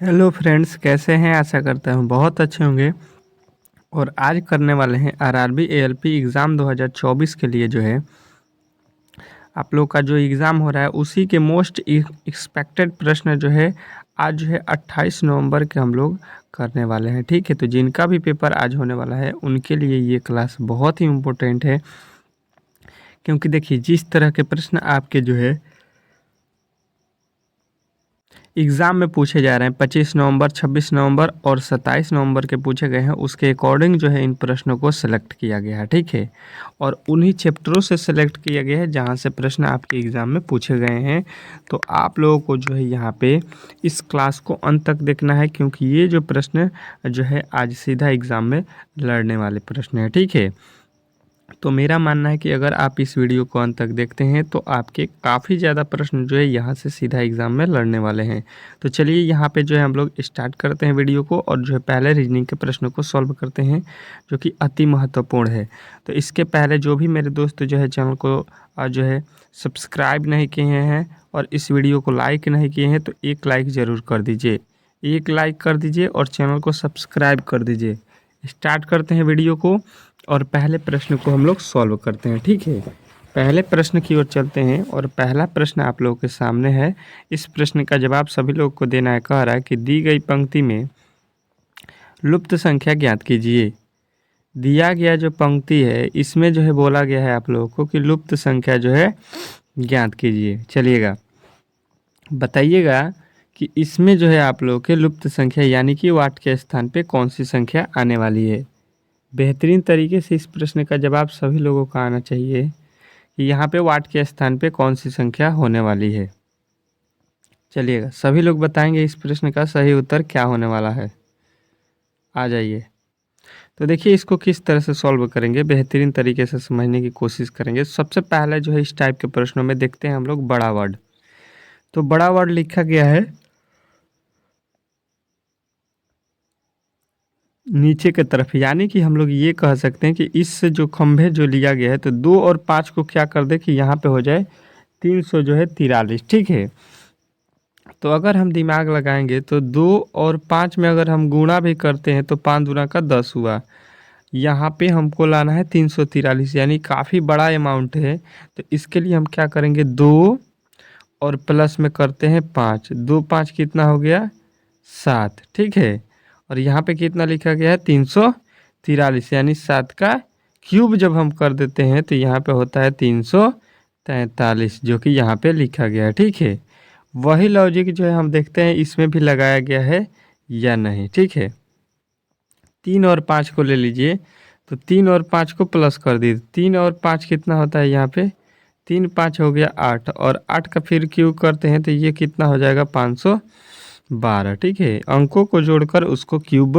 Hello friends, कैसे हैं? आशा करता हूँ बहुत अच्छे होंगे। और आज करने वाले हैं आरआरबी एएलपी एग्ज़ाम 2024 के लिए जो है आप लोग का जो एग्ज़ाम हो रहा है उसी के मोस्ट एक्सपेक्टेड प्रश्न जो है आज जो है 28 नवंबर के हम लोग करने वाले हैं। ठीक है, तो जिनका भी पेपर आज होने वाला है उनके लिए ये क्लास बहुत ही इम्पोर्टेंट है, क्योंकि देखिए जिस तरह के प्रश्न आपके जो है एग्ज़ाम में पूछे जा रहे हैं 25 नवंबर, 26 नवंबर और 27 नवंबर के पूछे गए हैं, उसके अकॉर्डिंग जो है इन प्रश्नों को सेलेक्ट किया गया है। ठीक है, और उन्हीं चैप्टरों से सेलेक्ट किया गया है जहां से प्रश्न आपके एग्ज़ाम में पूछे गए हैं। तो आप लोगों को जो है यहाँ पे इस क्लास को अंत तक देखना है, क्योंकि ये जो प्रश्न जो है आज सीधा एग्ज़ाम में लड़ने वाले प्रश्न है। ठीक है, तो मेरा मानना है कि अगर आप इस वीडियो को अंत तक देखते हैं तो आपके काफ़ी ज़्यादा प्रश्न जो है यहाँ से सीधा एग्ज़ाम में लड़ने वाले हैं। तो चलिए यहाँ पे जो है हम लोग स्टार्ट करते हैं वीडियो को, और जो है पहले रीजनिंग के प्रश्नों को सॉल्व करते हैं, जो कि अति महत्वपूर्ण है। तो इसके पहले जो भी मेरे दोस्त जो है चैनल को जो है सब्सक्राइब नहीं किए हैं और इस वीडियो को लाइक नहीं किए हैं, तो एक लाइक ज़रूर कर दीजिए, एक लाइक कर दीजिए और चैनल को सब्सक्राइब कर दीजिए। स्टार्ट करते हैं वीडियो को और पहले प्रश्न को हम लोग सॉल्व करते हैं। ठीक है, पहले प्रश्न की ओर चलते हैं और पहला प्रश्न आप लोगों के सामने है। इस प्रश्न का जवाब सभी लोगों को देना है। कह रहा है कि दी गई पंक्ति में लुप्त संख्या ज्ञात कीजिए। दिया गया जो पंक्ति है इसमें जो है बोला गया है आप लोगों को कि लुप्त संख्या जो है ज्ञात कीजिए। चलिएगा बताइएगा कि इसमें जो है आप लोगों के लुप्त संख्या यानी कि वाट के स्थान पे कौन सी संख्या आने वाली है। बेहतरीन तरीके से इस प्रश्न का जवाब सभी लोगों का आना चाहिए कि यहाँ पे वाट के स्थान पे कौन सी संख्या होने वाली है। चलिएगा सभी लोग बताएंगे इस प्रश्न का सही उत्तर क्या होने वाला है। आ जाइए। तो देखिए इसको किस तरह से सॉल्व करेंगे, बेहतरीन तरीके से समझने की कोशिश करेंगे। सबसे पहले जो है इस टाइप के प्रश्नों में देखते हैं हम लोग बड़ा वर्ड। तो बड़ा वर्ड लिखा गया है नीचे की तरफ, यानी कि हम लोग ये कह सकते हैं कि इस जो खंभे जो लिया गया है तो 2 और 5 को क्या कर दे कि यहाँ पे हो जाए 300 जो है 43। ठीक है, तो अगर हम दिमाग लगाएंगे तो 2 और 5 में अगर हम गुणा भी करते हैं तो 5 दूना का 10 हुआ। यहाँ पे हमको लाना है 343, यानी काफ़ी बड़ा अमाउंट है। तो इसके लिए हम क्या करेंगे, 2 और प्लस में करते हैं 5, 2 5 कितना हो गया 7। ठीक है, और यहाँ पे कितना लिखा गया है 343, यानी 7 का क्यूब जब हम कर देते हैं तो यहाँ पे होता है 343, जो कि यहाँ पे लिखा गया है। ठीक है, वही लॉजिक जो है हम देखते हैं इसमें भी लगाया गया है या नहीं। ठीक है, 3 और 5 को ले लीजिए, तो 3 और 5 को प्लस कर दीजिए। 3 और 5 कितना होता है यहाँ पे, 3 5 हो गया 8, और 8 का फिर क्यूब करते हैं तो ये कितना हो जाएगा 512। ठीक है, अंकों को जोड़कर उसको क्यूब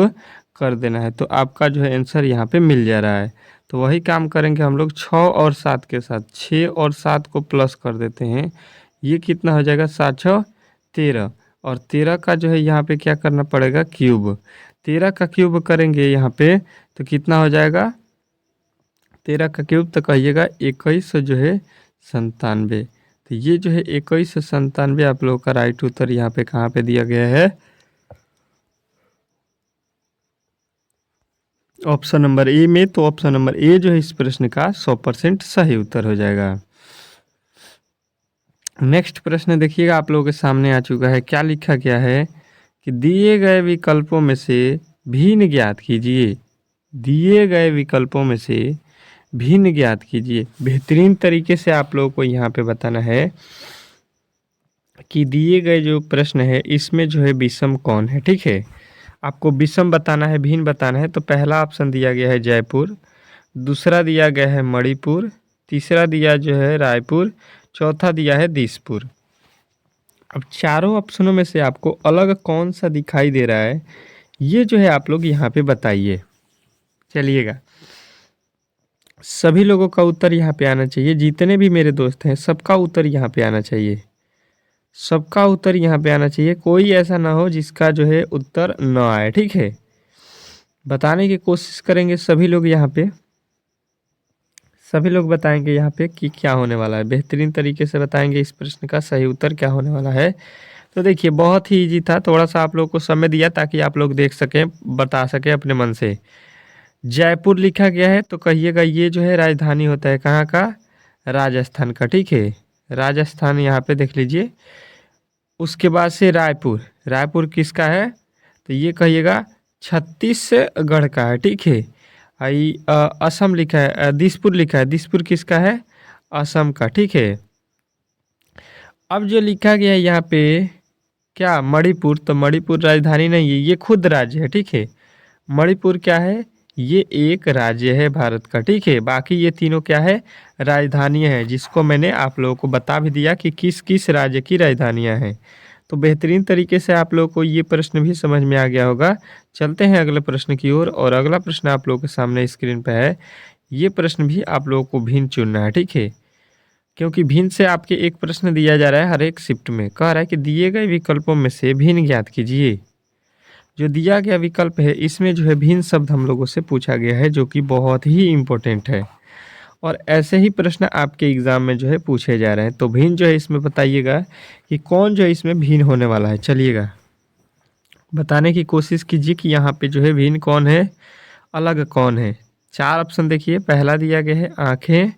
कर देना है, तो आपका जो है आंसर यहाँ पे मिल जा रहा है। तो वही काम करेंगे हम लोग 6 और 7 के साथ। 6 और 7 को प्लस कर देते हैं, ये कितना हो जाएगा 7 6 13, और 13 का जो है यहाँ पे क्या करना पड़ेगा क्यूब। 13 का क्यूब करेंगे यहाँ पे तो कितना हो जाएगा, 13 का क्यूब तो कहिएगा 21 जो है 97। तो ये जो है 2197 आप लोगों का राइट उत्तर यहाँ पे कहाँ पे दिया गया है, ऑप्शन नंबर ए में। तो ऑप्शन नंबर ए जो है इस प्रश्न का 100% सही उत्तर हो जाएगा। नेक्स्ट प्रश्न देखिएगा आप लोगों के सामने आ चुका है। क्या लिखा गया है कि दिए गए विकल्पों में से भिन्न ज्ञात कीजिए। दिए गए विकल्पों में से भिन्न ज्ञात कीजिए। बेहतरीन तरीके से आप लोगों को यहाँ पे बताना है कि दिए गए जो प्रश्न है इसमें जो है विषम कौन है। ठीक है, आपको विषम बताना है, भिन्न बताना है। तो पहला ऑप्शन दिया गया है जयपुर, दूसरा दिया गया है मणिपुर, तीसरा दिया जो है रायपुर, चौथा दिया है दिसपुर। अब चारों ऑप्शनों में से आपको अलग कौन सा दिखाई दे रहा है, ये जो है आप लोग यहाँ पे बताइए। चलिएगा सभी लोगों का उत्तर यहाँ पे आना चाहिए, जितने भी मेरे दोस्त हैं सबका उत्तर यहाँ पे आना चाहिए, सबका उत्तर यहाँ पे आना चाहिए। कोई ऐसा ना हो जिसका जो है उत्तर न आए। ठीक है, बताने की कोशिश करेंगे सभी लोग यहाँ पे, सभी लोग बताएंगे यहाँ पे कि क्या होने वाला है। बेहतरीन तरीके से बताएंगे इस प्रश्न का सही उत्तर क्या होने वाला है। तो देखिए बहुत ही ईजी था, थोड़ा सा आप लोग को समय दिया ताकि आप लोग देख सकें, बता सकें अपने मन से। जयपुर लिखा गया है तो कहिएगा ये जो है राजधानी होता है कहाँ का, राजस्थान का, ठीक है। राजस्थान यहाँ पे देख लीजिए। उसके बाद से रायपुर, रायपुर किसका है, तो ये कहिएगा छत्तीसगढ़ का है, ठीक है। असम लिखा है, दिसपुर लिखा है, दिसपुर किसका है, असम का, ठीक है। अब जो लिखा गया है यहाँ पे क्या, मणिपुर, तो मणिपुर राजधानी नहीं है, ये खुद राज्य है, ठीक है। मणिपुर क्या है, ये एक राज्य है भारत का, ठीक है। बाकी ये तीनों क्या है, राजधानियाँ हैं, जिसको मैंने आप लोगों को बता भी दिया कि किस किस राज्य की राजधानियाँ हैं। तो बेहतरीन तरीके से आप लोगों को ये प्रश्न भी समझ में आ गया होगा। चलते हैं अगले प्रश्न की ओर, और अगला प्रश्न आप लोगों के सामने स्क्रीन पर है। ये प्रश्न भी आप लोगों को भिन्न चुनना है, ठीक है, क्योंकि भिन्न से आपके एक प्रश्न दिया जा रहा है हर एक शिफ्ट में। कह रहा है कि दिए गए विकल्पों में से भिन्न ज्ञात कीजिए। जो दिया गया विकल्प है इसमें जो है भिन्न शब्द हम लोगों से पूछा गया है, जो कि बहुत ही इम्पोर्टेंट है, और ऐसे ही प्रश्न आपके एग्जाम में जो है पूछे जा रहे हैं। तो भिन्न जो है इसमें बताइएगा कि कौन जो है इसमें भिन्न होने वाला है। चलिएगा बताने की कोशिश कीजिए कि यहाँ पे जो है भिन्न कौन है, अलग कौन है। 4 ऑप्शन देखिए, पहला दिया गया है आँखें,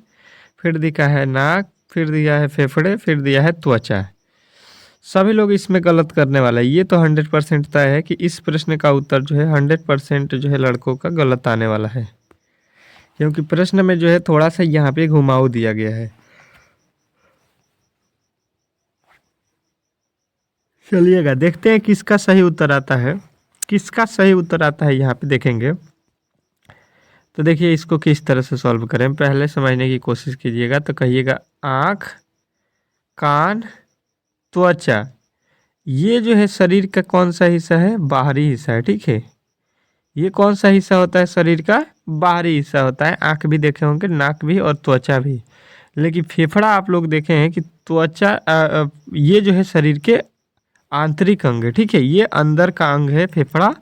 फिर दिया है नाक, फिर दिया है फेफड़े, फिर दिया है त्वचा। सभी लोग इसमें गलत करने वाला है। ये तो 100% तय है कि इस प्रश्न का उत्तर जो है 100% जो है लड़कों का गलत आने वाला है, क्योंकि प्रश्न में जो है थोड़ा सा यहाँ पे घुमाव दिया गया है। चलिएगा देखते हैं किसका सही उत्तर आता है, किसका सही उत्तर आता है यहाँ पे देखेंगे। तो देखिए इसको किस तरह से सॉल्व करें, पहले समझने की कोशिश कीजिएगा। तो कहिएगा आँख, कान, त्वचा, ये जो है शरीर का कौन सा हिस्सा है, बाहरी हिस्सा है, ठीक है। ये कौन सा हिस्सा होता है, शरीर का बाहरी हिस्सा होता है। आँख भी देखे होंगे, नाक भी और त्वचा भी। लेकिन फेफड़ा आप लोग देखे हैं कि त्वचा ये जो है शरीर के आंतरिक अंग है, ठीक है। ये अंदर का अंग है फेफड़ा,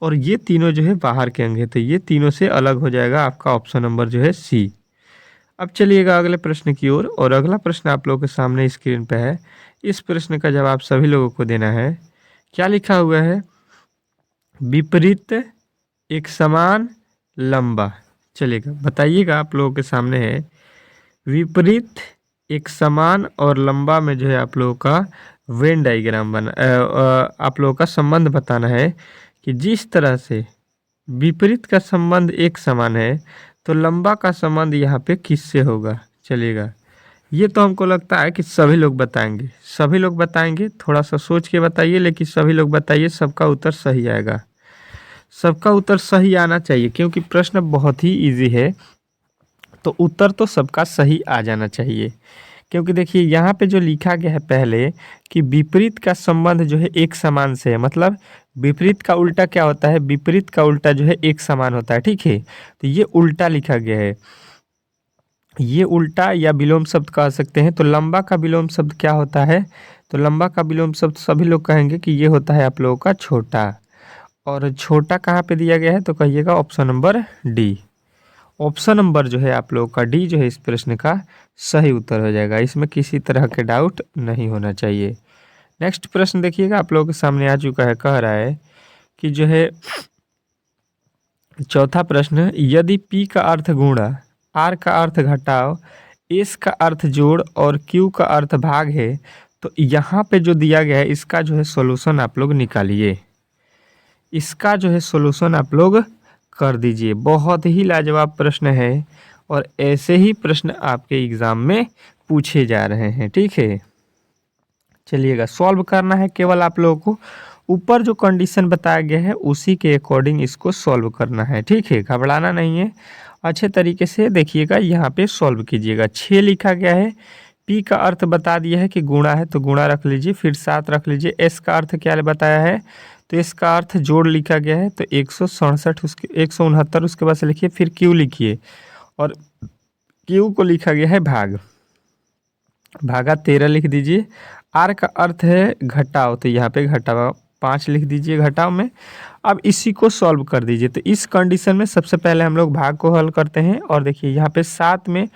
और ये तीनों जो है बाहर के अंग है। तो ये तीनों से अलग हो जाएगा आपका ऑप्शन नंबर जो है सी। अब चलिएगा अगले प्रश्न की ओर, और अगला प्रश्न आप लोगों के सामने स्क्रीन पे है। इस प्रश्न का जवाब सभी लोगों को देना है। क्या लिखा हुआ है, विपरीत, एक समान, लंबा। चलिएगा बताइएगा, आप लोगों के सामने है विपरीत, एक समान और लंबा में जो है आप लोगों का वेन डायग्राम बना, आप लोगों का संबंध बताना है कि जिस तरह से विपरीत का संबंध एक समान है तो लंबा का संबंध यहाँ पे किससे होगा। चलिएगा ये तो हमको लगता है कि सभी लोग बताएंगे, सभी लोग बताएंगे, थोड़ा सा सोच के बताइए, लेकिन सभी लोग बताइए, सबका उत्तर सही आएगा। सबका उत्तर सही आना चाहिए, क्योंकि प्रश्न बहुत ही इजी है, तो उत्तर तो सबका सही आ जाना चाहिए। क्योंकि देखिए यहाँ पे जो लिखा गया है पहले कि विपरीत का संबंध जो है एक समान से है, मतलब विपरीत का उल्टा क्या होता है, विपरीत का उल्टा जो है एक समान होता है, ठीक है। तो ये उल्टा लिखा गया है, ये उल्टा या विलोम शब्द कह सकते हैं। तो लंबा का विलोम शब्द क्या होता है, तो लंबा का विलोम शब्द सभी लोग कहेंगे कि ये होता है आप लोगों का छोटा। और छोटा कहाँ पे दिया गया है, तो कहिएगा option number D. Option number जो है आप लोगों का डी जो है इस प्रश्न का सही उत्तर हो जाएगा, इसमें किसी तरह के डाउट नहीं होना चाहिए। नेक्स्ट प्रश्न देखिएगा, आप लोगों के सामने आ चुका है। कह रहा है कि जो है चौथा प्रश्न, यदि P का अर्थ गुणा, R का अर्थ घटाव, S का अर्थ जोड़ और Q का अर्थ भाग है, तो यहाँ पे जो दिया गया है इसका जो है सॉल्यूशन आप लोग निकालिए, इसका जो है सॉल्यूशन आप लोग कर दीजिए। बहुत ही लाजवाब प्रश्न है, और ऐसे ही प्रश्न आपके एग्ज़ाम में पूछे जा रहे हैं, ठीक है। चलिएगा सॉल्व करना है केवल आप लोगों को, ऊपर जो कंडीशन बताया गया है उसी के अकॉर्डिंग इसको सॉल्व करना है, ठीक है। घबराना नहीं है, अच्छे तरीके से देखिएगा, यहाँ पे सॉल्व कीजिएगा। 6 लिखा गया है, P का अर्थ बता दिया है कि गुणा है, तो गुणा रख लीजिए, फिर 7 रख लीजिए। S का अर्थ क्या बताया है, तो इसका अर्थ जोड़ लिखा गया है, तो 167 उसके 169 उसके बाद से लिखिए, फिर Q लिखिए, और Q को लिखा गया है भाग, भागा 13 लिख दीजिए। R का अर्थ है घटाव, तो यहाँ पे घटाव 5 लिख दीजिए घटाव में। अब इसी को सॉल्व कर दीजिए। तो इस कंडीशन में सबसे पहले हम लोग भाग को हल करते हैं, और देखिए यहाँ पे 7 में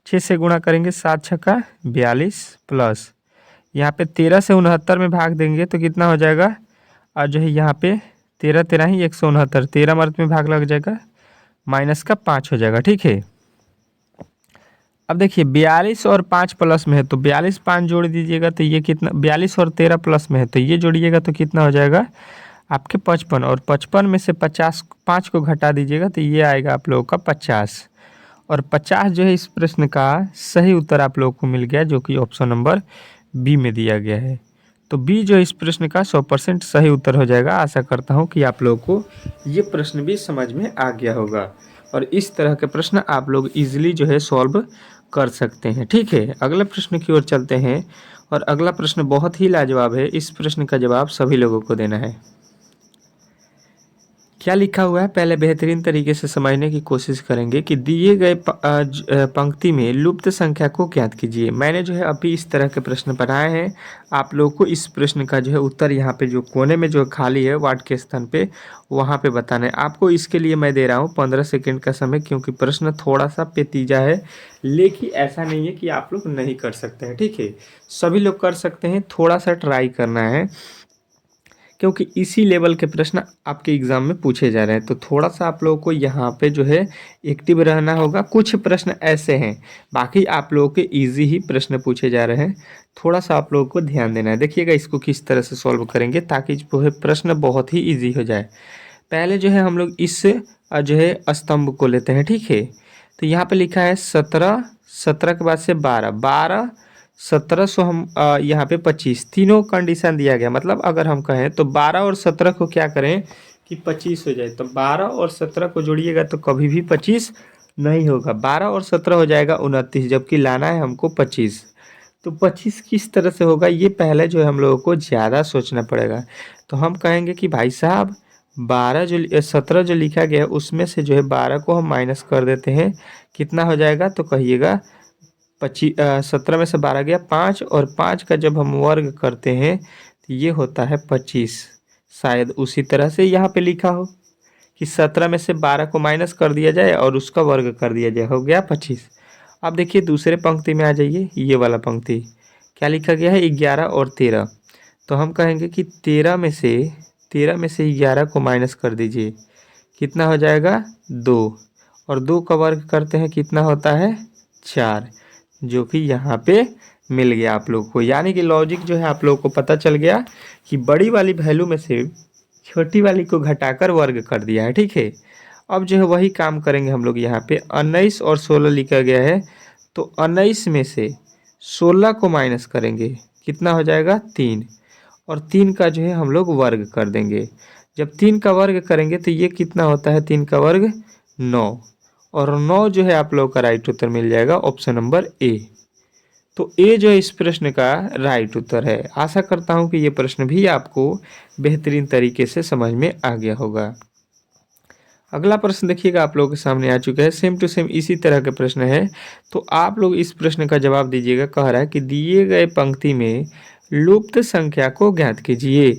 6 से गुणा करेंगे, 7 छक्का 42 प्लस यहाँ पे 13 से 69 में भाग देंगे तो कितना हो जाएगा, और जो है यहाँ पे 13 13 ही 169, 13 मर्द में भाग लग जाएगा, माइनस का 5 हो जाएगा। ठीक है, अब देखिए 42 और 5 प्लस में है तो 42 5 जोड़ दीजिएगा तो ये कितना, 42 और 13 प्लस में है तो ये जोड़िएगा तो कितना हो जाएगा आपके 55, और 55 में से 50 5 को घटा दीजिएगा तो ये आएगा आप लोगों का 50, और 50 जो है इस प्रश्न का सही उत्तर आप लोगों को मिल गया, जो कि ऑप्शन नंबर बी में दिया गया है। तो बी जो इस प्रश्न का 100% सही उत्तर हो जाएगा। आशा करता हूँ कि आप लोगों को ये प्रश्न भी समझ में आ गया होगा, और इस तरह के प्रश्न आप लोग इजीली जो है सॉल्व कर सकते हैं। ठीक है, अगले प्रश्न की ओर चलते हैं, और अगला प्रश्न बहुत ही लाजवाब है। इस प्रश्न का जवाब सभी लोगों को देना है। क्या लिखा हुआ है, पहले बेहतरीन तरीके से समझने की कोशिश करेंगे कि दिए गए पंक्ति में लुप्त संख्या को ज्ञात कीजिए। मैंने जो है अभी इस तरह के प्रश्न बनाए हैं। आप लोगों को इस प्रश्न का जो है उत्तर यहाँ पे जो कोने में जो खाली है वार्ड के स्थान पे वहाँ पे बताना है आपको। इसके लिए मैं दे रहा हूँ 15 सेकेंड का समय, क्योंकि प्रश्न थोड़ा सा पेचीदा है, लेकिन ऐसा नहीं है कि आप लोग नहीं कर सकते हैं। ठीक है, सभी लोग कर सकते हैं, थोड़ा सा ट्राई करना है, क्योंकि इसी लेवल के प्रश्न आपके एग्ज़ाम में पूछे जा रहे हैं। तो थोड़ा सा आप लोगों को यहाँ पे जो है एक्टिव रहना होगा। कुछ प्रश्न ऐसे हैं, बाकी आप लोगों के इजी ही प्रश्न पूछे जा रहे हैं, थोड़ा सा आप लोगों को ध्यान देना है। देखिएगा इसको किस तरह से सॉल्व करेंगे ताकि जो है प्रश्न बहुत ही ईजी हो जाए। पहले जो है हम लोग इस जो है स्तंभ को लेते हैं। ठीक है, तो यहाँ पे लिखा है 17, 17 के बाद से 12, 12 1700 हम यहाँ पे 25, तीनों कंडीशन दिया गया। मतलब अगर हम कहें तो 12 और 17 को क्या करें कि 25 हो जाए, तो 12 और 17 को जोड़िएगा तो कभी भी 25 नहीं होगा। 12 और 17 हो जाएगा 29, जबकि लाना है हमको 25। तो 25 किस तरह से होगा, ये पहले जो है हम लोगों को ज़्यादा सोचना पड़ेगा। तो हम कहेंगे कि भाई साहब 17 जो लिखा गया है उसमें से जो है 12 को हम माइनस कर देते हैं, कितना हो जाएगा, तो कहिएगा 17 में से 12 गया 5, और 5 का जब हम वर्ग करते हैं तो ये होता है 25। शायद उसी तरह से यहाँ पे लिखा हो कि 17 में से 12 को माइनस कर दिया जाए और उसका वर्ग कर दिया जाए, हो गया 25। अब देखिए दूसरे पंक्ति में आ जाइए, ये वाला पंक्ति क्या लिखा गया है, 11 और 13। तो हम कहेंगे कि 13 में से 11 को माइनस कर दीजिए, कितना हो जाएगा 2, और 2 का वर्ग करते हैं कितना होता है 4, जो कि यहाँ पे मिल गया आप लोग को। यानी कि लॉजिक जो है आप लोगों को पता चल गया कि बड़ी वाली वैल्यू में से छोटी वाली को घटाकर वर्ग कर दिया है। ठीक है, अब जो है वही काम करेंगे हम लोग। यहाँ पे 19 और 16 लिखा गया है, तो 19 में से 16 को माइनस करेंगे, कितना हो जाएगा 3, और 3 का जो है हम लोग वर्ग कर देंगे। जब 3 का वर्ग करेंगे तो ये कितना होता है, 3 का वर्ग 9, और 9 जो है आप लोग का राइट उत्तर मिल जाएगा, ऑप्शन नंबर ए। तो ए जो है इस प्रश्न का राइट उत्तर है। आशा करता हूं कि ये प्रश्न भी आपको बेहतरीन तरीके से समझ में आ गया होगा। अगला प्रश्न देखिएगा आप लोगों के सामने आ चुका है, सेम टू सेम इसी तरह के प्रश्न है। तो आप लोग इस प्रश्न का जवाब दीजिएगा। कह रहा है कि दिए गए पंक्ति में लुप्त संख्या को ज्ञात कीजिए।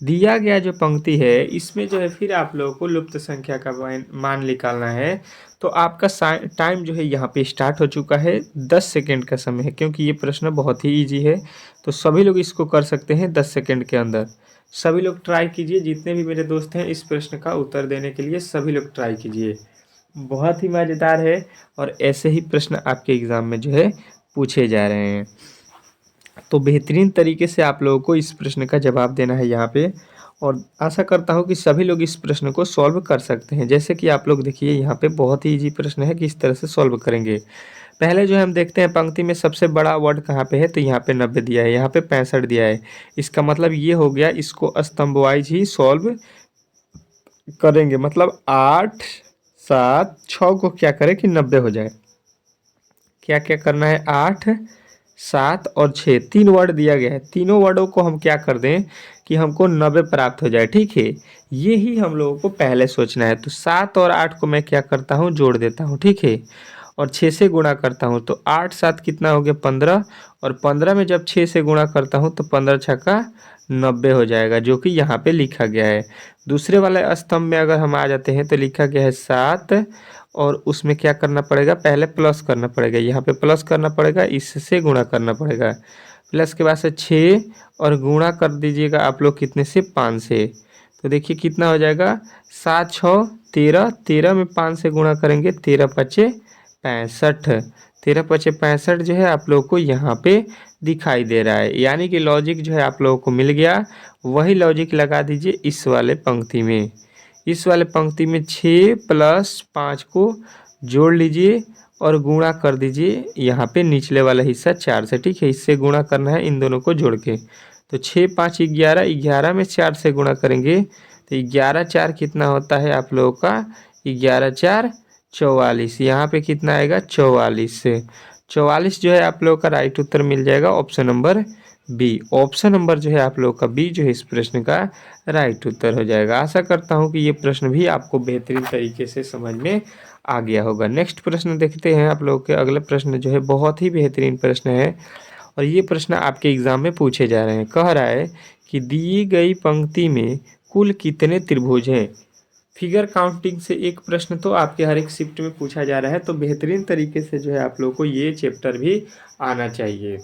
दिया गया जो पंक्ति है इसमें जो है फिर आप लोगों को लुप्त संख्या का मान निकालना है। तो आपका टाइम जो है यहाँ पे स्टार्ट हो चुका है, 10 सेकेंड का समय है, क्योंकि ये प्रश्न बहुत ही इजी है। तो सभी लोग इसको कर सकते हैं 10 सेकेंड के अंदर। सभी लोग ट्राई कीजिए, जितने भी मेरे दोस्त हैं इस प्रश्न का उत्तर देने के लिए सभी लोग ट्राई कीजिए। बहुत ही मज़ेदार है, और ऐसे ही प्रश्न आपके एग्ज़ाम में जो है पूछे जा रहे हैं। तो बेहतरीन तरीके से आप लोगों को इस प्रश्न का जवाब देना है यहाँ पे, और आशा करता हूँ कि सभी लोग इस प्रश्न को सॉल्व कर सकते हैं। जैसे कि आप लोग देखिए यहाँ पे बहुत ही इजी प्रश्न है, किस तरह से सॉल्व करेंगे। पहले जो है हम देखते हैं पंक्ति में सबसे बड़ा वर्ड कहाँ पे है, तो यहाँ पे 90 दिया है, यहाँ पे 65 दिया है। इसका मतलब ये हो गया, इसको स्तंभ वाइज ही सॉल्व करेंगे। मतलब 8 7 6 को क्या करें कि 90 हो जाए। क्या क्या करना है, 8 7 और 6, 3 वर्ड दिया गया है। तीनों वर्डों को हम क्या कर दें कि हमको 90 प्राप्त हो जाए। ठीक है, ये ही हम लोगों को पहले सोचना है। तो 7 और 8 को मैं क्या करता हूँ, जोड़ देता हूँ। ठीक है, और 6 से गुणा करता हूँ, तो 8 7 कितना हो गया 15, और 15 में जब 6 से गुणा करता हूँ तो 15 छक्का 90 हो जाएगा, जो कि यहाँ पे लिखा गया है। दूसरे वाले स्तंभ में अगर हम आ जाते हैं तो लिखा गया है 7, और उसमें क्या करना पड़ेगा, पहले प्लस करना पड़ेगा, यहाँ पे प्लस करना पड़ेगा, इससे गुणा करना पड़ेगा। प्लस के बाद से 6 और गुणा कर दीजिएगा आप लोग कितने से, 5 से। तो देखिए कितना हो जाएगा, 7 6 13, 13 में 5 से गुणा करेंगे, 13 पचे 65, 13 पचे 65 जो है आप लोग को यहाँ पे दिखाई दे रहा है। यानी कि लॉजिक जो है आप लोगों को मिल गया। वही लॉजिक लगा दीजिए इस वाले पंक्ति में। इस वाले पंक्ति में 6 + 5 को जोड़ लीजिए और गुणा कर दीजिए यहाँ पे निचले वाला हिस्सा 4 से, ठीक है। इससे गुणा करना है इन दोनों को जोड़ के। तो 6 5 11, 11 में 4 से गुणा करेंगे तो 11 4 कितना होता है आप लोगों का, 11 4 44। यहाँ पे कितना आएगा, 44 से। 44 जो है आप लोगों का राइट उत्तर मिल जाएगा option number B. Option number जो है आप लोगों का बी जो है इस प्रश्न का राइट उत्तर हो जाएगा। आशा करता हूँ कि ये प्रश्न भी आपको बेहतरीन तरीके से समझ में आ गया होगा। नेक्स्ट प्रश्न देखते हैं आप लोग के। अगले प्रश्न जो है बहुत ही बेहतरीन प्रश्न है और ये प्रश्न आपके एग्जाम में पूछे जा रहे हैं। कह रहा है कि दी गई पंक्ति में कुल कितने त्रिभुज हैं। फिगर काउंटिंग से एक प्रश्न तो आपके हर एक शिफ्ट में पूछा जा रहा है, तो बेहतरीन तरीके से जो है आप लोग को ये चैप्टर भी आना चाहिए।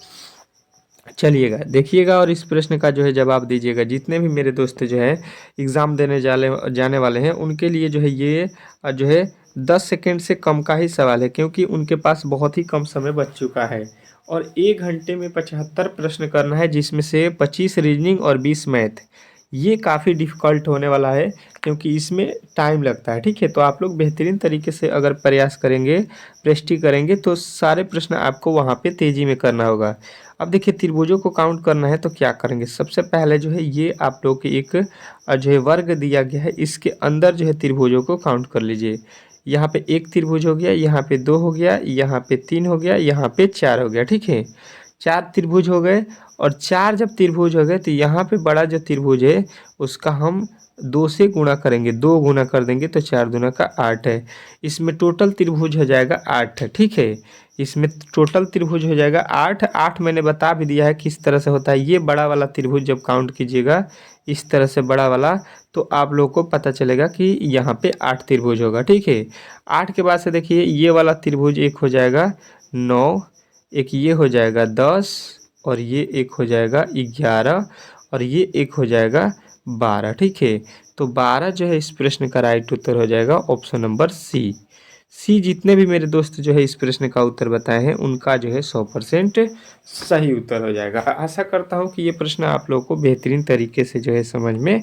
चलिएगा देखिएगा और इस प्रश्न का जो है जवाब दीजिएगा। जितने भी मेरे दोस्त जो है एग्ज़ाम देने जाने वाले हैं उनके लिए जो है ये जो है 10 सेकंड से कम का ही सवाल है, क्योंकि उनके पास बहुत ही कम समय बच चुका है और 1 घंटे में 75 प्रश्न करना है, जिसमें से 25 रीजनिंग और 20 मैथ। ये काफ़ी डिफ़िकल्ट होने वाला है क्योंकि इसमें टाइम लगता है, ठीक है। तो आप लोग बेहतरीन तरीके से अगर प्रयास करेंगे, प्रैक्टिस करेंगे तो सारे प्रश्न आपको वहाँ पे तेज़ी में करना होगा। अब देखिए त्रिभुजों को काउंट करना है तो क्या करेंगे, सबसे पहले जो है ये आप लोग के एक जो है वर्ग दिया गया है, इसके अंदर जो है त्रिभुजों को काउंट कर लीजिए। यहाँ पे 1 त्रिभुज हो गया, यहाँ पे 2 हो गया, यहाँ पे 3 हो गया, यहाँ पे 4 हो गया, ठीक है। 4 त्रिभुज हो गए और 4 जब त्रिभुज हो गए तो यहाँ पे बड़ा जो त्रिभुज है उसका हम 2 से गुणा करेंगे, 2 गुना कर देंगे तो 4 दूना का 8 है। इसमें टोटल त्रिभुज हो जाएगा 8, ठीक है। इसमें टोटल त्रिभुज हो जाएगा 8। 8 मैंने बता भी दिया है किस तरह से होता है। ये बड़ा वाला त्रिभुज जब काउंट कीजिएगा इस तरह से बड़ा वाला, तो आप लोग को पता चलेगा कि यहाँ पे 8 त्रिभुज होगा, ठीक है। 8 के बाद से देखिए ये वाला त्रिभुज एक हो जाएगा 9, एक ये हो जाएगा 10 और ये एक हो जाएगा 11 और ये एक हो जाएगा 12, ठीक है। तो 12 जो है इस प्रश्न का राइट उत्तर हो जाएगा ऑप्शन नंबर सी। सी जितने भी मेरे दोस्त जो है इस प्रश्न का उत्तर बताए हैं उनका जो है 100% सही उत्तर हो जाएगा। आशा करता हूँ कि ये प्रश्न आप लोगों को बेहतरीन तरीके से जो है समझ में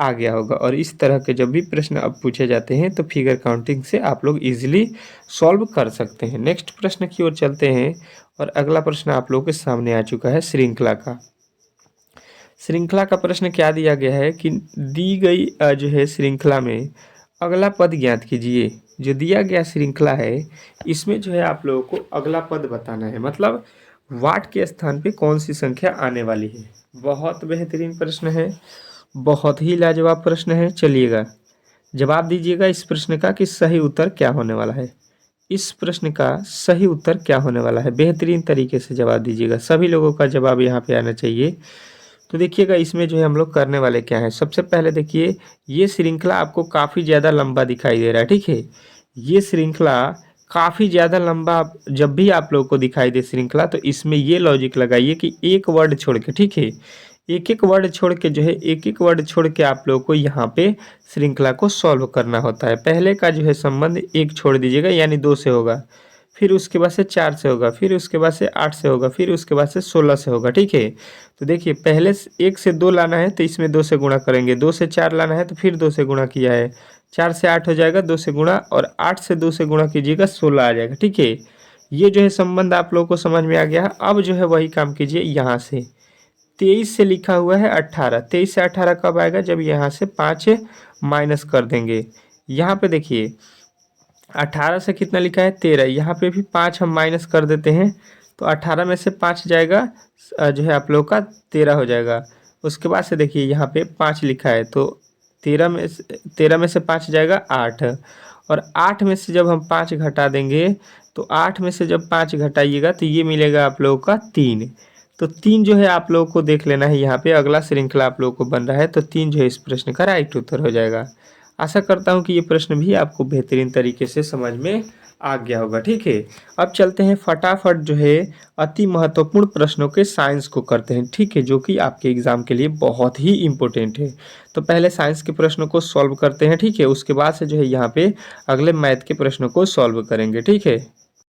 आ गया होगा और इस तरह के जब भी प्रश्न अब पूछे जाते हैं तो फिगर काउंटिंग से आप लोग इजीली सॉल्व कर सकते हैं। नेक्स्ट प्रश्न की ओर चलते हैं और अगला प्रश्न आप लोगों के सामने आ चुका है श्रृंखला का। श्रृंखला का प्रश्न क्या दिया गया है कि दी गई जो है श्रृंखला में अगला पद ज्ञात कीजिए। जो दिया गया श्रृंखला है इसमें जो है आप लोगों को अगला पद बताना है, मतलब वाट के स्थान पे कौन सी संख्या आने वाली है। बहुत बेहतरीन प्रश्न है, बहुत ही लाजवाब प्रश्न है। चलिएगा जवाब दीजिएगा इस प्रश्न का कि सही उत्तर क्या होने वाला है। इस प्रश्न का सही उत्तर क्या होने वाला है, बेहतरीन तरीके से जवाब दीजिएगा। सभी लोगों का जवाब यहाँ पे आना चाहिए। तो देखिएगा इसमें जो है हम लोग करने वाले क्या है। सबसे पहले देखिए ये श्रृंखला आपको काफ़ी ज़्यादा लंबा दिखाई दे रहा है, ठीक है। ये श्रृंखला काफ़ी ज़्यादा लंबा जब भी आप लोग को दिखाई दे श्रृंखला, तो इसमें ये लॉजिक लगाइए कि एक वर्ड छोड़ के, ठीक है, एक एक वर्ड छोड़ के जो है एक एक वर्ड छोड़ के आप लोग को यहाँ पे श्रृंखला को सॉल्व करना होता है। पहले का जो है संबंध 1 छोड़ दीजिएगा यानी 2 से होगा, फिर उसके बाद से 4 से होगा, फिर उसके बाद से 8 से होगा, फिर उसके बाद से 16 से होगा, ठीक है। तो देखिए पहले 1 से 2 लाना है तो इसमें 2 से गुणा करेंगे, 2 से 4 लाना है तो फिर 2 से गुणा किया है, 4 से 8 हो जाएगा 2 से गुणा और 8 से 2 से गुणा कीजिएगा 16 आ जाएगा, ठीक है। ये जो है संबंध आप लोगों को समझ में आ गया है। अब जो है वही काम कीजिए यहाँ से 23 से लिखा हुआ है 18, 23 से 18 कब आएगा, जब यहाँ से 5 माइनस कर देंगे। यहाँ पे देखिए 18 से कितना लिखा है 13, यहाँ पे भी 5 हम माइनस कर देते हैं तो 18 में से 5 जाएगा जो है आप लोग का 13 हो जाएगा। उसके बाद से देखिए यहाँ पे 5 लिखा है तो 13 में से 5 जाएगा 8 और 8 में से जब हम 5 घटा देंगे तो 8 में से जब 5 घटाइएगा तो ये मिलेगा आप लोगों का 3। तो 3 जो है आप लोगों को देख लेना है, यहाँ पे अगला श्रृंखला आप लोगों को बन रहा है तो 3 जो है इस प्रश्न का राइट उत्तर हो जाएगा। आशा करता हूँ कि ये प्रश्न भी आपको बेहतरीन तरीके से समझ में आ गया होगा, ठीक है। अब चलते हैं फटाफट जो है अति महत्वपूर्ण प्रश्नों के साइंस को करते हैं, ठीक है, जो कि आपके एग्जाम के लिए बहुत ही इम्पोर्टेंट है। तो पहले साइंस के प्रश्नों को सॉल्व करते हैं, ठीक है, उसके बाद से जो है यहाँ पे अगले मैथ के प्रश्नों को सॉल्व करेंगे, ठीक है।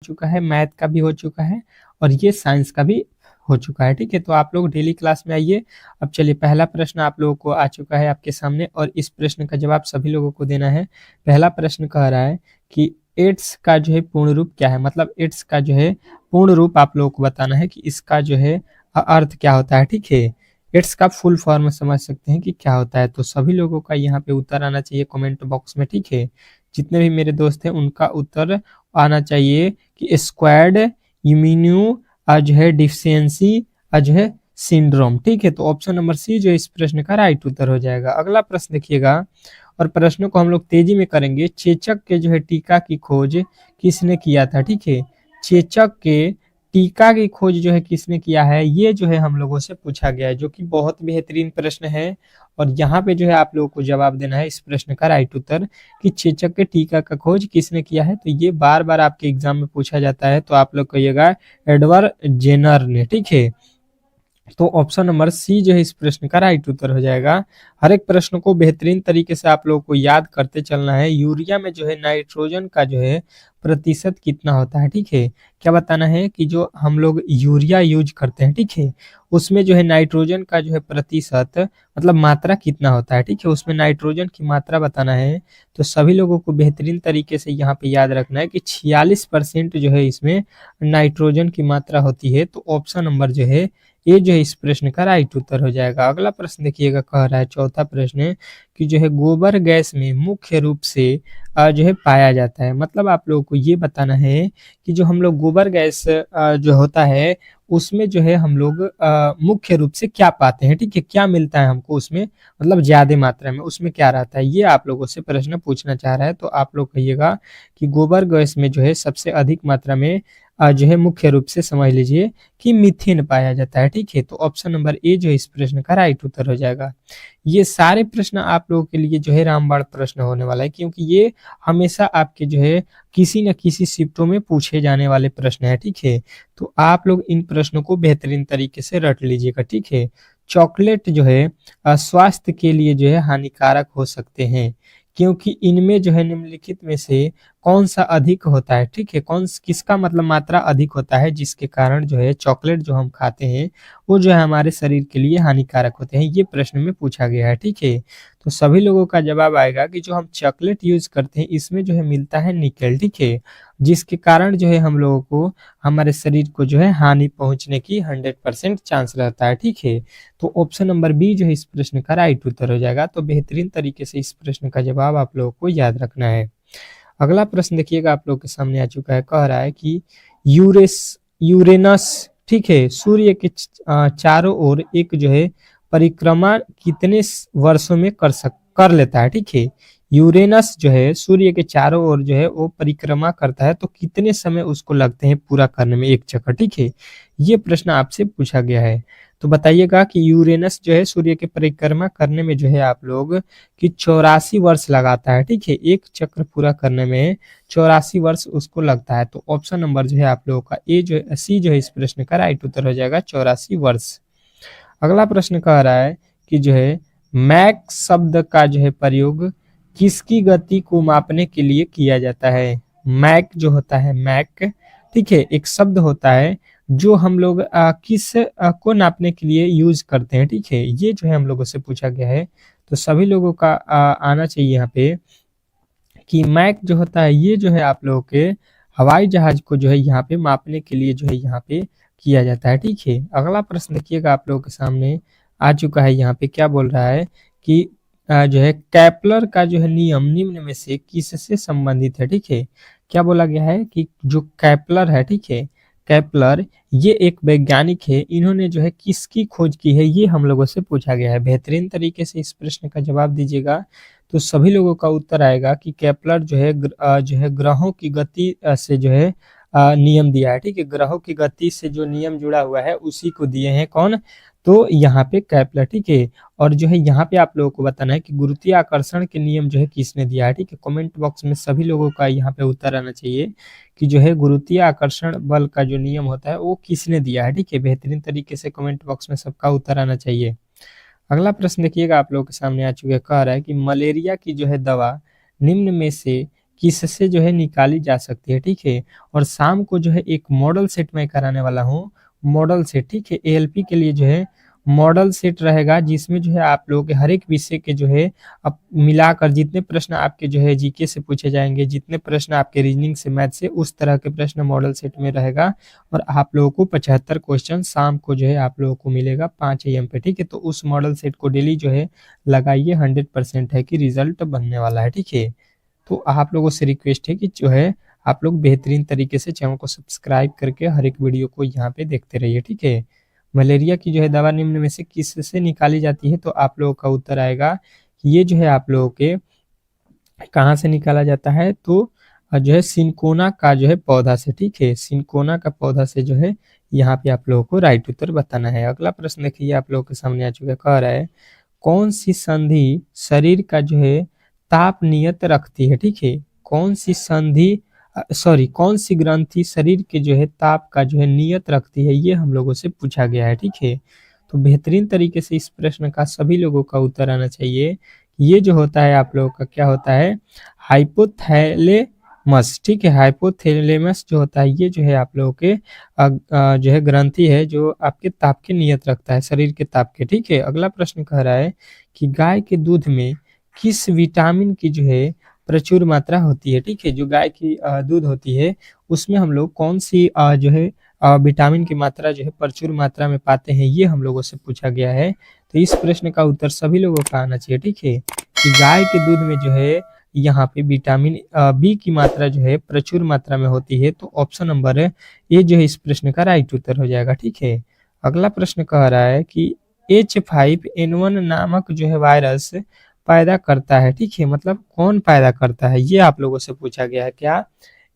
चुका है, मैथ का भी हो चुका है और ये साइंस का भी हो चुका है, ठीक है। तो आप लोग डेली क्लास में आइए। अब चलिए, पहला प्रश्न आप लोगों को आ चुका है आपके सामने और इस प्रश्न का जवाब सभी लोगों को देना है। पहला प्रश्न कह रहा है कि एड्स का जो है पूर्ण रूप क्या है, मतलब एड्स का जो है पूर्ण रूप आप लोगों को बताना है कि इसका जो है अर्थ क्या होता है, ठीक है। एड्स का फुल फॉर्म समझ सकते हैं कि क्या होता है। तो सभी लोगों का यहाँ पे उत्तर आना चाहिए कमेंट बॉक्स में, ठीक है। जितने भी मेरे दोस्त हैं उनका उत्तर आना चाहिए कि स्क्वायर्ड इम्यूनो जो है डिफिशियंसी जो है सिंड्रोम, ठीक है। तो ऑप्शन नंबर सी जो इस प्रश्न का राइट उत्तर हो जाएगा। अगला प्रश्न देखिएगा और प्रश्नों को हम लोग तेजी में करेंगे। चेचक के जो है टीका की खोज किसने किया था, ठीक है। चेचक के टीका की खोज जो है किसने किया है, ये जो है हम लोगों से पूछा गया है, जो कि बहुत बेहतरीन प्रश्न है। और यहाँ पे जो है आप लोगों को जवाब देना है इस प्रश्न का राइट उत्तर कि चेचक के टीका का खोज किसने किया है। तो ये बार बार आपके एग्जाम में पूछा जाता है, तो आप लोग कहिएगा एडवर्ड जेनर ने, ठीक है। तो ऑप्शन नंबर सी जो है इस प्रश्न का राइट उत्तर हो जाएगा। हर एक प्रश्न को बेहतरीन तरीके से आप लोगों को याद करते चलना है। यूरिया में जो है नाइट्रोजन का जो है प्रतिशत कितना होता है, ठीक है। क्या बताना है कि जो हम लोग यूरिया यूज करते हैं, ठीक है, उसमें जो है नाइट्रोजन का जो है प्रतिशत मतलब मात्रा कितना होता है, ठीक है, उसमें नाइट्रोजन की मात्रा बताना है। तो सभी लोगों को बेहतरीन तरीके से यहाँ पे याद रखना है कि 46% जो है इसमें नाइट्रोजन की मात्रा होती है। तो ऑप्शन नंबर जो है ये जो है इस प्रश्न का राइट उत्तर हो जाएगा। अगला प्रश्न देखिएगा, कह रहा है चौथा प्रश्न कि जो है गोबर गैस में मुख्य रूप से जो है पाया जाता है। मतलब आप लोगों को ये बताना है कि जो हम लोग गोबर गैस जो होता है उसमें जो है हम लोग मुख्य रूप से क्या पाते हैं, ठीक है, क्या मिलता है हमको उसमें, मतलब ज्यादा मात्रा में उसमें क्या रहता है, ये आप लोगों से प्रश्न पूछना चाह रहा है। तो आप लोग कहिएगा कि गोबर गैस में जो है सबसे अधिक मात्रा में जो है मुख्य रूप से समझ लीजिए कि मीथेन पाया जाता है, ठीक है। तो ऑप्शन नंबर ए जो इस प्रश्न का राइट उत्तर हो जाएगा। ये सारे प्रश्न आप लोगों के लिए जो है रामबाण प्रश्न होने वाला है, क्योंकि ये हमेशा आपके जो है किसी न किसी शिफ्टों में पूछे जाने वाले प्रश्न है, ठीक है। तो आप लोग इन प्रश्नों को बेहतरीन तरीके से रट लीजिएगा, ठीक है। चॉकलेट जो है स्वास्थ्य के लिए जो है हानिकारक हो सकते हैं, क्योंकि इनमें जो है निम्नलिखित में से कौन सा अधिक होता है, ठीक है, किसका मतलब मात्रा अधिक होता है, जिसके कारण जो है चॉकलेट जो हम खाते हैं वो जो है हमारे शरीर के लिए हानिकारक होते हैं। ये प्रश्न में पूछा गया है, ठीक है। तो सभी लोगों का जवाब आएगा कि जो हम चॉकलेट यूज करते हैं इसमें जो है मिलता है निकेल, ठीक है, जिसके कारण जो है हम लोगों को हमारे शरीर को जो है हानि पहुंचने की 100% चांस रहता है, ठीक है। तो ऑप्शन नंबर बी जो है इस प्रश्न का राइट उत्तर हो जाएगा। तो बेहतरीन तरीके से इस प्रश्न का जवाब आप लोगों को याद रखना है। अगला प्रश्न देखिएगा आप लोग के सामने आ चुका है, कह रहा है कि यूरेनस, ठीक है, सूर्य के चारों ओर एक जो है परिक्रमा कितने वर्षों में कर लेता है, ठीक है। यूरेनस जो है सूर्य के चारों ओर जो है वो परिक्रमा करता है, तो कितने समय उसको लगते हैं पूरा करने में एक चक्कर, ठीक है। ये प्रश्न आपसे पूछा गया है। तो बताइएगा कि यूरेनस जो है सूर्य की परिक्रमा करने में जो है आप लोग कि 84 वर्ष लगाता है, ठीक है, एक चक्र पूरा करने में 84 वर्ष उसको लगता है। तो ऑप्शन नंबर जो है आप लोगों का ए जो है सी जो है इस प्रश्न का राइट उत्तर हो जाएगा 84 वर्ष। अगला प्रश्न कह रहा है कि जो है मैक शब्द का जो है प्रयोग किसकी गति को मापने के लिए किया जाता है। मैक जो होता है, मैक, ठीक है, एक शब्द होता है जो हम लोग किस को नापने के लिए यूज करते हैं, ठीक है, ये जो है हम लोगों से पूछा गया है। तो सभी लोगों का आना चाहिए यहाँ पे कि मैक जो होता है ये जो है आप लोगों के हवाई जहाज को जो है यहाँ पे मापने के लिए जो है यहाँ पे किया जाता है, ठीक है। अगला प्रश्न देखिएगा आप लोगों के सामने आ चुका है, यहाँ पे क्या बोल रहा है कि जो है कैपलर का जो है नियम निम्न में से किससे संबंधित है, ठीक है। क्या बोला गया है कि जो कैपलर है, ठीक है, कैपलर ये एक वैज्ञानिक है, इन्होंने जो है किसकी खोज की है ये हम लोगों से पूछा गया है। बेहतरीन तरीके से इस प्रश्न का जवाब दीजिएगा तो सभी लोगों का उत्तर आएगा कि केपलर जो है ग्रहों की गति से जो है नियम दिया है, ठीक है, ग्रहों की गति से जो नियम जुड़ा हुआ है उसी को दिए हैं कौन, तो यहाँ पे कैपलर, ठीक है। और जो है यहाँ पे आप लोगों को बताना है कि गुरुत्वीय आकर्षण के नियम जो है किसने दिया है, ठीक है। कमेंट बॉक्स में सभी लोगों का यहाँ पे उत्तर आना चाहिए कि जो है गुरुत्वीय आकर्षण बल का जो नियम होता है वो किसने दिया है, ठीक है। बेहतरीन तरीके से कमेंट बॉक्स में सबका उत्तर आना चाहिए। अगला प्रश्न देखिएगा, आप लोगों के सामने आ चुका है, कह रहा है कि मलेरिया की जो है दवा निम्न में से किससे जो है निकाली जा सकती है, ठीक है। और शाम को जो है एक मॉडल सेट मैं कराने वाला हूँ, मॉडल सेट, ठीक है। एएलपी के लिए जो है मॉडल सेट रहेगा, जिसमें जो है आप लोगों के हर एक विषय के जो है अब मिलाकर जितने प्रश्न आपके जो है जीके से पूछे जाएंगे, जितने प्रश्न आपके रीजनिंग से, मैथ से, उस तरह के प्रश्न मॉडल सेट में रहेगा। और आप लोगों को 75 क्वेश्चन शाम को जो है आप लोगों को मिलेगा 5 AM पे, ठीक है। तो उस मॉडल सेट को डेली जो है लगाइए, 100% है कि रिजल्ट बनने वाला है, ठीक है। तो आप लोगों से रिक्वेस्ट है कि जो है आप लोग बेहतरीन तरीके से चैनल को सब्सक्राइब करके हर एक वीडियो को यहाँ पे देखते रहिए, ठीक है। मलेरिया की जो है दवा निम्न में से किससे निकाली जाती है, तो आप लोगों का उत्तर आएगा कि ये जो है आप लोगों के कहाँ से निकाला जाता है, तो जो है सिनकोना का जो है पौधा से, ठीक है। सिनकोना का पौधा से जो है यहाँ पे आप लोगों को राइट उत्तर बताना है। अगला प्रश्न देखिए, आप लोगों के सामने आ चुका है, कह रहा है कौन सी संधि शरीर का जो है ताप नियत रखती है, ठीक है। कौन सी संधि कौन सी ग्रंथि शरीर के जो है ताप का जो है नियत रखती है, ये हम लोगों से पूछा गया है, ठीक है। तो बेहतरीन तरीके से इस प्रश्न का सभी लोगों का उत्तर आना चाहिए। ये जो होता है आप लोगों का क्या होता है, हाइपोथैलेमस, ठीक है। हाइपोथैलेमस जो होता है ये जो है आप लोगों के जो है ग्रंथि है जो आपके ताप के नियत रखता है, शरीर के ताप के, ठीक है। अगला प्रश्न कह रहा है कि गाय के दूध में किस विटामिन की जो है प्रचुर मात्रा होती है, ठीक है। जो गाय की दूध होती है उसमें हम लोग कौन सी जो है विटामिन की मात्रा जो है प्रचुर मात्रा में पाते हैं, ये हम लोगों से पूछा गया है। तो इस प्रश्न का उत्तर सभी लोगों का आना चाहिए, ठीक है। कि गाय के दूध में जो है यहाँ पे विटामिन बी की मात्रा जो है प्रचुर मात्रा में होती है। तो ऑप्शन नंबर ए जो है इस प्रश्न का राइट उत्तर हो जाएगा, ठीक है। अगला प्रश्न कह रहा है कि H5N1 नामक जो है वायरस पैदा करता है, ठीक है। मतलब कौन पैदा करता है, ये आप लोगों से पूछा गया है। क्या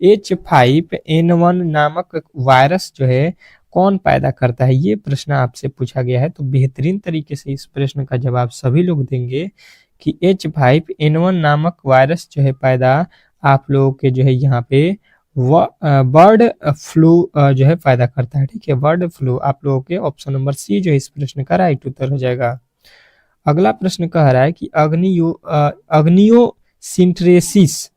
H5N1 नामक वायरस जो है कौन पैदा करता है, ये प्रश्न आपसे पूछा गया है। तो बेहतरीन तरीके से इस प्रश्न का जवाब सभी लोग देंगे कि H5N1 नामक वायरस जो है पैदा आप लोगों के जो है यहाँ पे बर्ड फ्लू जो है पैदा करता है, ठीक है। बर्ड फ्लू आप लोगों के ऑप्शन नंबर सी जो है इस प्रश्न का राइट उत्तर हो जाएगा। अगला प्रश्न कह रहा है कि अग्नियोसिंट्रेसिस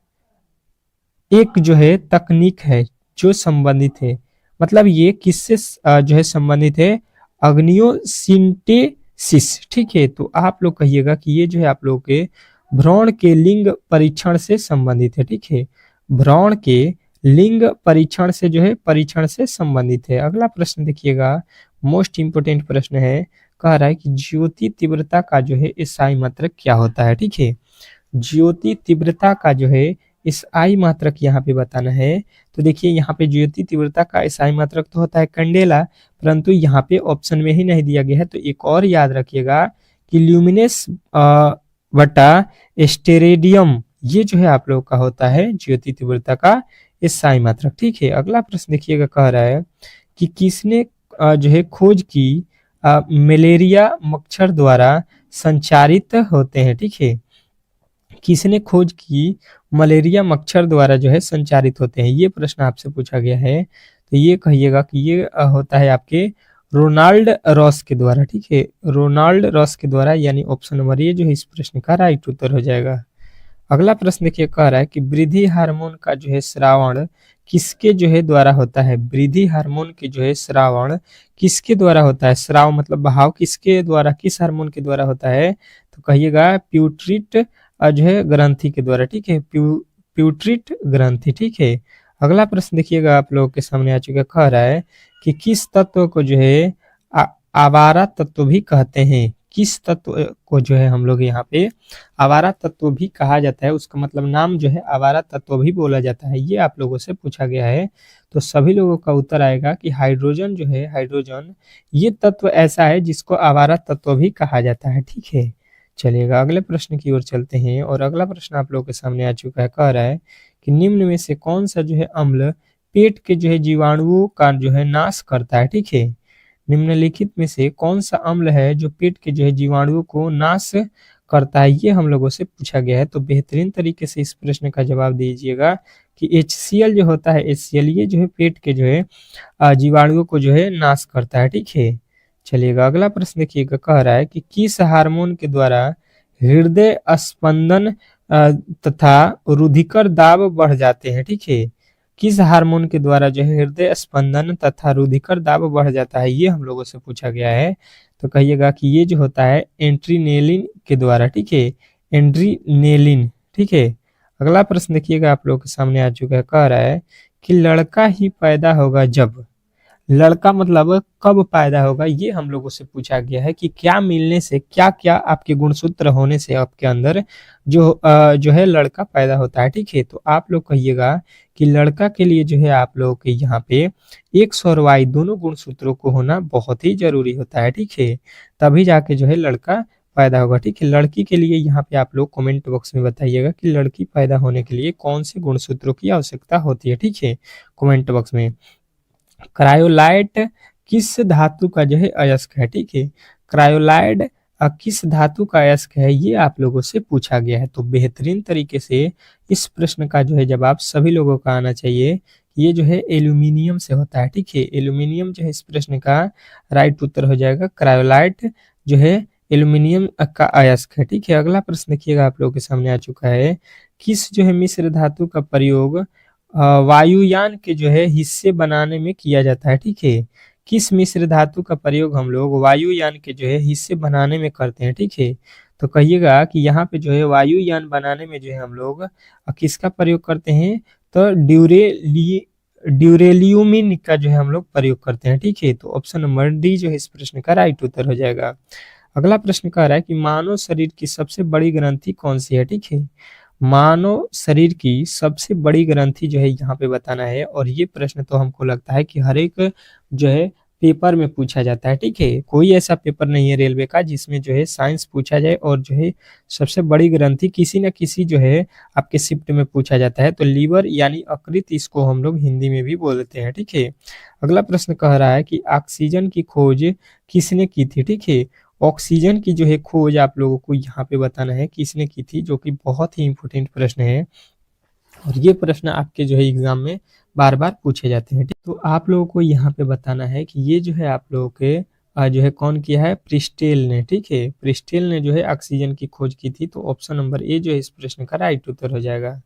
एक जो है तकनीक है जो संबंधित है, मतलब ये किससे जो है संबंधित है, अग्नियोसिंटेसिस, ठीक है। तो आप लोग कहिएगा कि ये जो है आप लोग के भ्रूण के लिंग परीक्षण से संबंधित है, ठीक है। भ्रूण के लिंग परीक्षण से जो है परीक्षण से संबंधित है। अगला प्रश्न देखिएगा, मोस्ट इंपोर्टेंट प्रश्न है, कह रहा है कि ज्योति तीव्रता का जो है SI मात्रक क्या होता है, ठीक है। ज्योति तीव्रता का जो है SI मात्रक यहाँ पे बताना है। तो देखिए यहाँ पे ज्योति तीव्रता का SI मात्रक तो होता है कैंडेला, परंतु यहाँ पे ऑप्शन में ही नहीं दिया गया है। तो एक और याद रखिएगा कि ल्यूमिनेस बटा स्टेरेडियम, ये जो है आप लोग का होता है ज्योति तीव्रता का SI मात्रक, ठीक है। अगला प्रश्न देखिएगा, कह रहा है कि किसने जो है खोज की मलेरिया मच्छर द्वारा संचारित होते हैं, ठीक है। किसने खोज की मलेरिया मच्छर द्वारा जो है संचारित होते हैं, ये प्रश्न आपसे पूछा गया है। तो ये कहिएगा कि ये होता है आपके रोनाल्ड रॉस के द्वारा, ठीक है। रोनाल्ड रॉस के द्वारा, यानी ऑप्शन नंबर ए जो है इस प्रश्न का राइट उत्तर हो जाएगा। अगला प्रश्न देखिए, कह रहा है कि वृद्धि हार्मोन का जो है श्रावण किसके जो है द्वारा होता है। वृद्धि हार्मोन के जो है श्रावण किसके द्वारा होता है, श्राव मतलब बहाव किसके द्वारा, किस हार्मोन के द्वारा होता है, तो कहिएगा प्यूट्रिट जो है ग्रंथि के द्वारा, ठीक है। प्यूट्रिट ग्रंथि, ठीक है। अगला प्रश्न देखिएगा, आप लोगों के सामने आ चुका, कह रहा है कि किस तत्व को जो है आवारा तत्व भी कहते हैं। किस तत्व को जो है हम लोग यहाँ पे आवारा तत्व भी कहा जाता है, उसका मतलब नाम जो है आवारा तत्व भी बोला जाता है, ये आप लोगों से पूछा गया है। तो सभी लोगों का उत्तर आएगा कि हाइड्रोजन जो है, हाइड्रोजन ये तत्व ऐसा है जिसको आवारा तत्व भी कहा जाता है, ठीक है। चलिएगा अगले प्रश्न की ओर चलते हैं, और अगला प्रश्न आप लोगों के सामने आ चुका है, कह रहा है कि निम्न में से कौन सा जो है अम्ल पेट के जो है जीवाणुओं का जो है नाश करता है, ठीक है। निम्नलिखित में से कौन सा अम्ल है जो पेट के जो है जीवाणुओं को नाश करता है, ये हम लोगों से पूछा गया है। तो बेहतरीन तरीके से इस प्रश्न का जवाब दीजिएगा कि HCl जो होता है, HCl ये जो है पेट के जो है जीवाणुओं को जो है नाश करता है, ठीक है। चलिएगा अगला प्रश्न देखिएगा, कह रहा है कि किस हार्मोन के द्वारा हृदय स्पंदन तथा रुधिकर दाब बढ़ जाते हैं, ठीक है। किस हार्मोन के द्वारा जो है हृदय स्पंदन तथा रुधिकर दाब बढ़ जाता है, ये हम लोगों से पूछा गया है। तो कहिएगा कि ये जो होता है एंट्रीनेलिन के द्वारा, ठीक है, एंड्रीनेलिन, ठीक है। अगला प्रश्न देखिएगा आप लोगों के सामने आ चुका है, कह रहा है कि लड़का ही पैदा होगा जब, लड़का मतलब कब पैदा होगा, ये हम लोगों से पूछा गया है कि क्या मिलने से, क्या क्या आपके गुणसूत्र होने से आपके अंदर जो है लड़का पैदा होता है, ठीक है। तो आप लोग कहिएगा कि लड़का के लिए जो है आप लोगों के यहाँ पे X और Y दोनों गुणसूत्रों को होना बहुत ही जरूरी होता है, ठीक है। तभी जाके जो है लड़का पैदा होगा, ठीक है। लड़की के लिए यहाँ पे आप लोग कमेंट बॉक्स में बताइएगा कि लड़की पैदा होने के लिए कौन से गुणसूत्रों की आवश्यकता होती है, ठीक है, कमेंट बॉक्स में। क्रायोलाइट किस धातु का जो है अयस्क है, ठीक है। क्रायोलाइट किस धातु का अयस्क है, ये आप लोगों से पूछा गया है। तो बेहतरीन तरीके से इस प्रश्न का जो है जवाब सभी लोगों का आना चाहिए। ये जो है एल्यूमिनियम से होता है, ठीक है। एल्यूमिनियम जो है इस प्रश्न का राइट उत्तर हो जाएगा। क्रायोलाइट जो है एल्यूमिनियम का अयस्क है, ठीक है। अगला प्रश्न देखिएगा आप लोगों के सामने आ चुका है, किस जो है मिश्र धातु का प्रयोग वायुयान के जो है हिस्से बनाने में किया जाता है, ठीक है। किस मिश्र धातु का प्रयोग हम लोग वायुयान के जो है हिस्से बनाने में करते हैं, ठीक है। तो कहिएगा कि यहाँ पे जो है वायुयान बनाने में जो है हम लोग किसका प्रयोग करते हैं, तो ड्यूरेलियमिन का जो है हम लोग प्रयोग करते हैं, ठीक है। तो ऑप्शन नंबर डी जो है इस प्रश्न का राइट उत्तर हो जाएगा। अगला प्रश्न कह रहा है कि मानव शरीर की सबसे बड़ी ग्रंथि कौन सी है, ठीक है। मानव शरीर की सबसे बड़ी ग्रंथि जो है यहाँ पे बताना है, और ये प्रश्न तो हमको लगता है कि हर एक जो है पेपर में पूछा जाता है, ठीक है। कोई ऐसा पेपर नहीं है रेलवे का जिसमें जो है साइंस पूछा जाए और जो है सबसे बड़ी ग्रंथि किसी न किसी जो है आपके शिफ्ट में पूछा जाता है। तो लीवर यानी यकृत, इसको हम लोग हिंदी में भी बोलते हैं, ठीक है। अगला प्रश्न कह रहा है कि ऑक्सीजन की खोज किसने की थी, ठीक है। ऑक्सीजन की जो है खोज आप लोगों को यहाँ पे बताना है किसने की थी, जो कि बहुत ही इंपॉर्टेंट प्रश्न है, और ये प्रश्न आपके जो है एग्जाम में बार बार पूछे जाते हैं। तो आप लोगों को यहाँ पे बताना है कि ये जो है आप लोगों के जो है कौन किया है, प्रिस्टेल ने, ठीक है। प्रिस्टेल ने जो है ऑक्सीजन की खोज की थी। तो ऑप्शन नंबर ए जो है इस प्रश्न का राइट उत्तर हो जाएगा।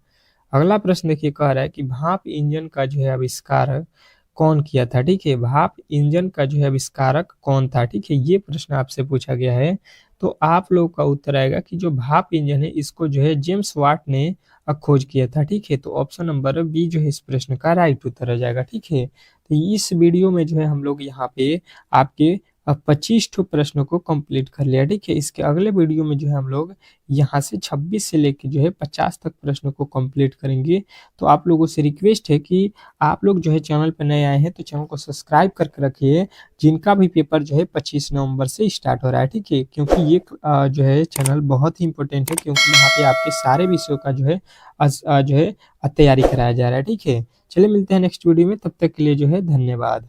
अगला प्रश्न देखिए, कह रहा है कि भाप इंजन का जो है आविष्कार कौन किया था, ठीक है। भाप इंजन का जो है आविष्कारक कौन था, ठीक है, ये प्रश्न आपसे पूछा गया है। तो आप लोगों का उत्तर आएगा कि जो भाप इंजन है इसको जो है जेम्स वाट ने खोज किया था, ठीक है। तो ऑप्शन नंबर बी जो है इस प्रश्न का राइट उत्तर हो जाएगा, ठीक है। तो इस वीडियो में जो है हम लोग यहाँ पे आपके 25 ठो प्रश्नों को कंप्लीट कर लिया, ठीक है। इसके अगले वीडियो में जो है हम लोग यहाँ से 26 से लेके जो है 50 तक प्रश्नों को कंप्लीट करेंगे। तो आप लोगों से रिक्वेस्ट है कि आप लोग जो है चैनल पर नए आए हैं तो चैनल को सब्सक्राइब करके रखिए, जिनका भी पेपर जो है 25 नवंबर से स्टार्ट हो रहा है, ठीक है। क्योंकि ये जो है चैनल बहुत ही इंपॉर्टेंट है, क्योंकि यहाँ पे आपके सारे विषयों का जो है तैयारी कराया जा रहा है, ठीक है। चलिए मिलते हैं नेक्स्ट वीडियो में, तब तक के लिए जो है धन्यवाद।